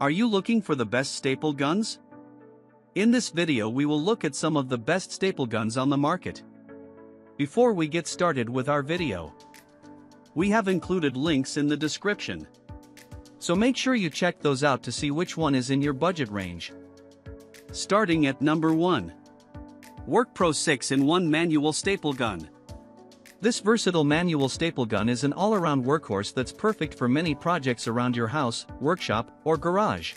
Are you looking for the best staple guns? In this video we will look at some of the best staple guns on the market. Before we get started with our video, we have included links in the description. So make sure you check those out to see which one is in your budget range. Starting at number 1. WorkPro 6-in-1 Manual Staple Gun. This versatile manual staple gun is an all-around workhorse that's perfect for many projects around your house, workshop, or garage.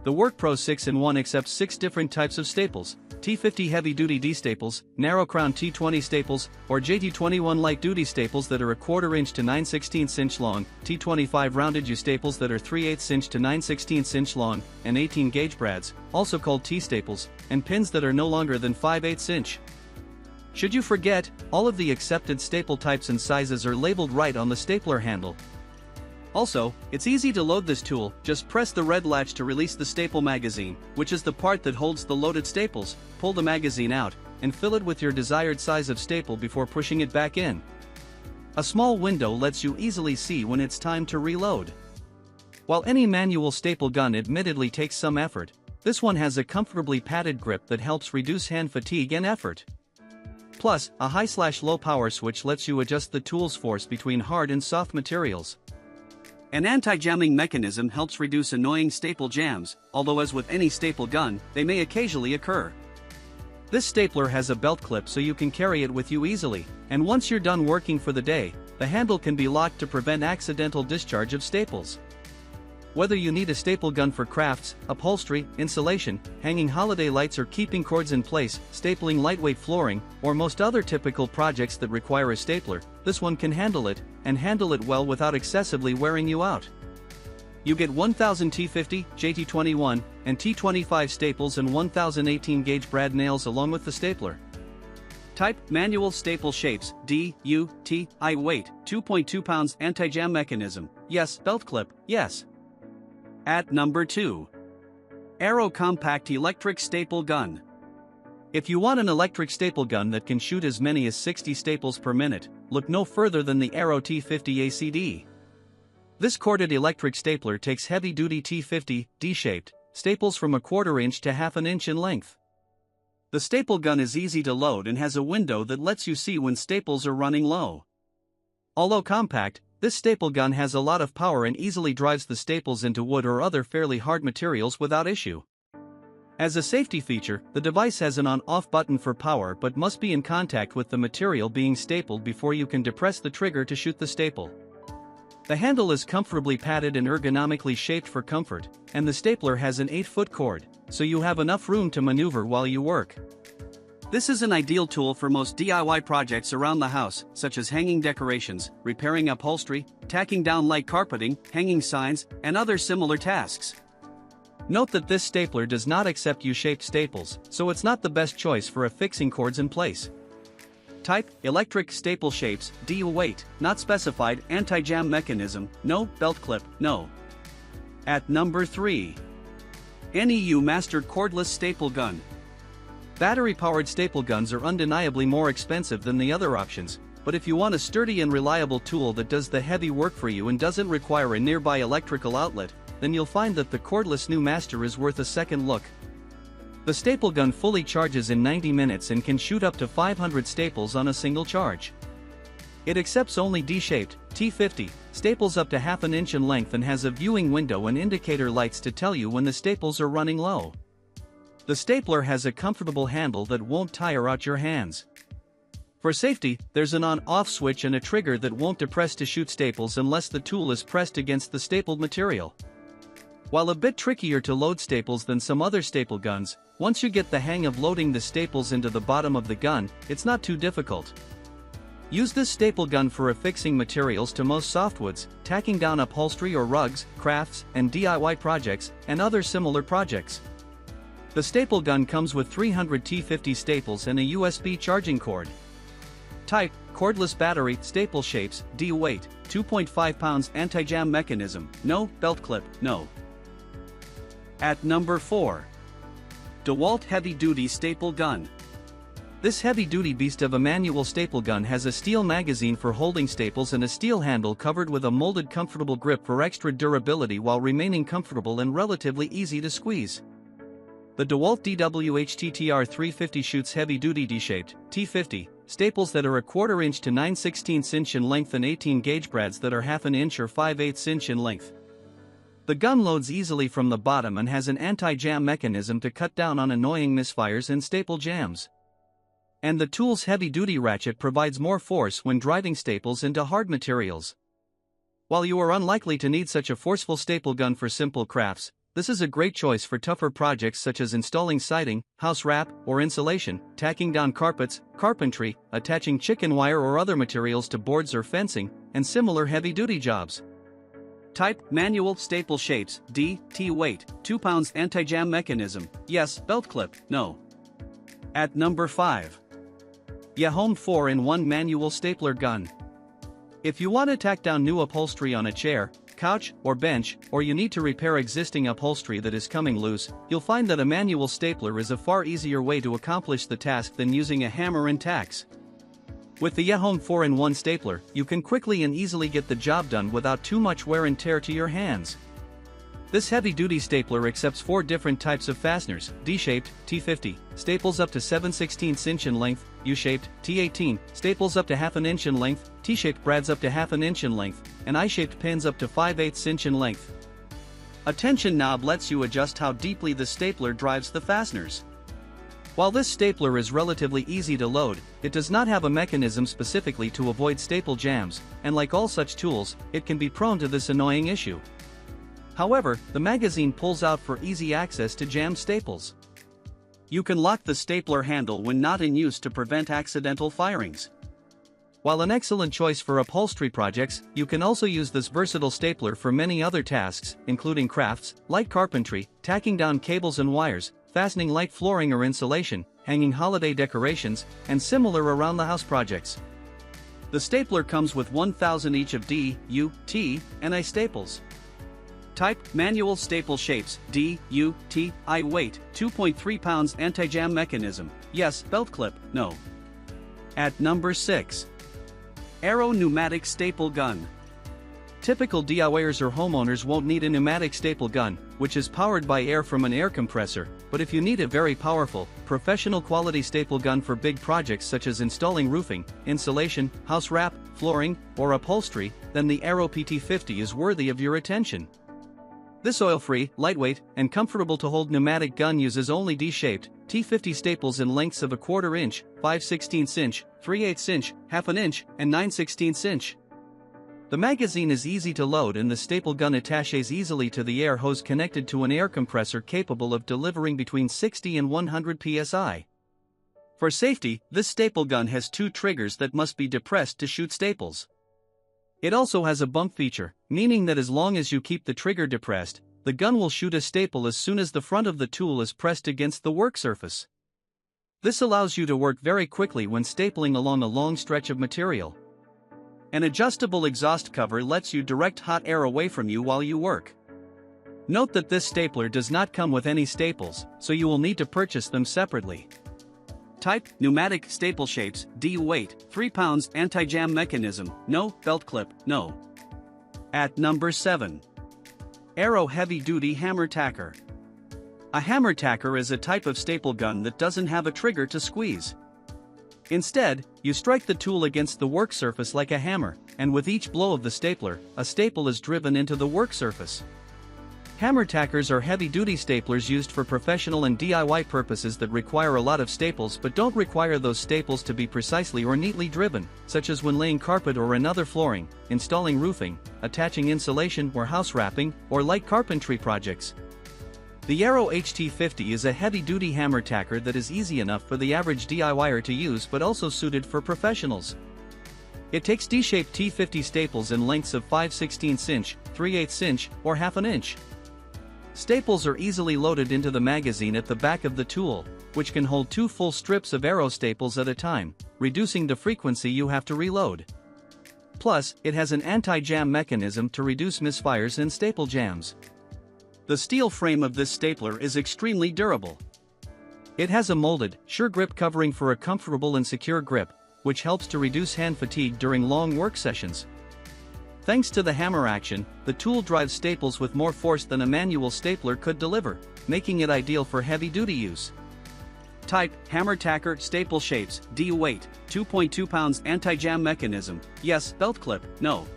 The WorkPro 6-in-1 accepts 6 different types of staples: T50 heavy-duty D staples, narrow crown T20 staples, or JT21 light-duty staples that are 1/4 inch to 9/16 inch long, T25 rounded U staples that are 3/8 inch to 9/16 inch long, and 18 gauge brads, also called T-staples, and pins that are no longer than 5/8 inch. Should you forget, all of the accepted staple types and sizes are labeled right on the stapler handle. Also, it's easy to load this tool. Just press the red latch to release the staple magazine, which is the part that holds the loaded staples. Pull the magazine out, and fill it with your desired size of staple before pushing it back in. A small window lets you easily see when it's time to reload. While any manual staple gun admittedly takes some effort, this one has a comfortably padded grip that helps reduce hand fatigue and effort. Plus, a high/low power switch lets you adjust the tool's force between hard and soft materials. An anti-jamming mechanism helps reduce annoying staple jams, although as with any staple gun, they may occasionally occur. This stapler has a belt clip so you can carry it with you easily, and once you're done working for the day, the handle can be locked to prevent accidental discharge of staples. Whether you need a staple gun for crafts, upholstery, insulation, hanging holiday lights, or keeping cords in place, stapling lightweight flooring, or most other typical projects that require a stapler, this one can handle it, and handle it well without excessively wearing you out. You get 1000 T50, JT21, and T25 staples and 1018 gauge brad nails along with the stapler. Type: manual staple shapes, D, U, T, I. Weight: 2.2 pounds. Anti-jam mechanism, yes. Belt clip, yes. At number 2. Aero Compact Electric Staple Gun. If you want an electric staple gun that can shoot as many as 60 staples per minute, look no further than the Aero T50 ACD. This corded electric stapler takes heavy-duty T50, D-shaped, staples from 1/4 inch to 1/2 inch in length. The staple gun is easy to load and has a window that lets you see when staples are running low. Although compact, this staple gun has a lot of power and easily drives the staples into wood or other fairly hard materials without issue. As a safety feature, the device has an on-off button for power but must be in contact with the material being stapled before you can depress the trigger to shoot the staple. The handle is comfortably padded and ergonomically shaped for comfort, and the stapler has an 8-foot cord, so you have enough room to maneuver while you work. This is an ideal tool for most DIY projects around the house, such as hanging decorations, repairing upholstery, tacking down light carpeting, hanging signs, and other similar tasks. Note that this stapler does not accept U-shaped staples, so it's not the best choice for affixing cords in place. Type: electric staple shapes, D. Weight, not specified. Anti-jam mechanism, no. Belt clip, no. At number 3. NEU Master Cordless Staple Gun. Battery-powered staple guns are undeniably more expensive than the other options, but if you want a sturdy and reliable tool that does the heavy work for you and doesn't require a nearby electrical outlet, then you'll find that the cordless new Master is worth a second look. The staple gun fully charges in 90 minutes and can shoot up to 500 staples on a single charge. It accepts only D-shaped, T50, staples up to 1/2 inch in length and has a viewing window and indicator lights to tell you when the staples are running low. The stapler has a comfortable handle that won't tire out your hands. For safety, there's an on-off switch and a trigger that won't depress to shoot staples unless the tool is pressed against the stapled material. While a bit trickier to load staples than some other staple guns, once you get the hang of loading the staples into the bottom of the gun, it's not too difficult. Use this staple gun for affixing materials to most softwoods, tacking down upholstery or rugs, crafts, and DIY projects, and other similar projects. The staple gun comes with 300 T50 staples and a USB charging cord. Type: cordless battery, staple shapes, D. Weight, 2.5 pounds. Anti-jam mechanism, no. Belt clip, no. At number 4. DeWalt Heavy Duty Staple Gun. This heavy-duty beast of a manual staple gun has a steel magazine for holding staples and a steel handle covered with a molded comfortable grip for extra durability while remaining comfortable and relatively easy to squeeze. The DeWalt DWHTTR 350 shoots heavy-duty D-shaped, T50, staples that are a 1/4 inch to 9/16 inch in length and 18 gauge brads that are 1/2 inch or 5/8 inch in length. The gun loads easily from the bottom and has an anti-jam mechanism to cut down on annoying misfires and staple jams. And the tool's heavy-duty ratchet provides more force when driving staples into hard materials. While you are unlikely to need such a forceful staple gun for simple crafts, this is a great choice for tougher projects such as installing siding, house wrap, or insulation, tacking down carpets, carpentry, attaching chicken wire or other materials to boards or fencing, and similar heavy-duty jobs. Type: manual staple shapes, D, T weight, 2 pounds anti-jam mechanism, yes, belt clip, no. At number 5. Home 4-in-1 manual stapler gun. If you want to tack down new upholstery on a chair, couch, or bench, or you need to repair existing upholstery that is coming loose, you'll find that a manual stapler is a far easier way to accomplish the task than using a hammer and tacks. With the Home 4-in-1 stapler, you can quickly and easily get the job done without too much wear and tear to your hands. This heavy-duty stapler accepts 4 different types of fasteners: D-shaped, T50, staples up to 7/16 inch in length, U-shaped, T18, staples up to 1/2 inch in length, T-shaped brads up to 1/2 inch in length, and I-shaped pins up to 5/8 inch in length. A tension knob lets you adjust how deeply the stapler drives the fasteners. While this stapler is relatively easy to load, it does not have a mechanism specifically to avoid staple jams, and like all such tools, it can be prone to this annoying issue. However, the magazine pulls out for easy access to jammed staples. You can lock the stapler handle when not in use to prevent accidental firings. While an excellent choice for upholstery projects, you can also use this versatile stapler for many other tasks, including crafts, light carpentry, tacking down cables and wires, fastening light flooring or insulation, hanging holiday decorations, and similar around-the-house projects. The stapler comes with 1,000 each of D, U, T, and I staples. Type: manual staple shapes, D, U, T, I weight, 2.3 pounds anti-jam mechanism, yes, belt clip, no. At number 6. Aero pneumatic staple gun. Typical DIYers or homeowners won't need a pneumatic staple gun, which is powered by air from an air compressor, but if you need a very powerful, professional quality staple gun for big projects such as installing roofing, insulation, house wrap, flooring, or upholstery, then the Aero PT50 is worthy of your attention. This oil-free, lightweight, and comfortable-to-hold pneumatic gun uses only D-shaped, T50 staples in lengths of a 1/4 inch, 5/16 inch, 3/8 inch, 1/2 inch, and 9/16 inch. The magazine is easy to load and the staple gun attaches easily to the air hose connected to an air compressor capable of delivering between 60 and 100 psi. For safety, this staple gun has 2 triggers that must be depressed to shoot staples. It also has a bump feature, meaning that as long as you keep the trigger depressed, the gun will shoot a staple as soon as the front of the tool is pressed against the work surface. This allows you to work very quickly when stapling along a long stretch of material. An adjustable exhaust cover lets you direct hot air away from you while you work. Note that this stapler does not come with any staples, so you will need to purchase them separately. Type: pneumatic staple shapes, D weight, 3 pounds anti-jam mechanism, no, belt clip, no. At number 7. Aero heavy-duty hammer tacker. A hammer tacker is a type of staple gun that doesn't have a trigger to squeeze. Instead, you strike the tool against the work surface like a hammer, and with each blow of the stapler, a staple is driven into the work surface. Hammer tackers are heavy-duty staplers used for professional and DIY purposes that require a lot of staples but don't require those staples to be precisely or neatly driven, such as when laying carpet or another flooring, installing roofing, attaching insulation or house wrapping, or light carpentry projects. The Aero HT50 is a heavy-duty hammer tacker that is easy enough for the average DIYer to use but also suited for professionals. It takes D-shaped T50 staples in lengths of 5/16 inch, 3/8 inch, or 1/2 inch. Staples are easily loaded into the magazine at the back of the tool, which can hold 2 full strips of Aero staples at a time, reducing the frequency you have to reload. Plus, it has an anti-jam mechanism to reduce misfires and staple jams. The steel frame of this stapler is extremely durable. It has a molded, sure grip covering for a comfortable and secure grip, which helps to reduce hand fatigue during long work sessions. Thanks to the hammer action, the tool drives staples with more force than a manual stapler could deliver, making it ideal for heavy-duty use. Type, hammer tacker, staple shapes, D weight, 2.2 pounds anti-jam mechanism, yes, belt clip, no.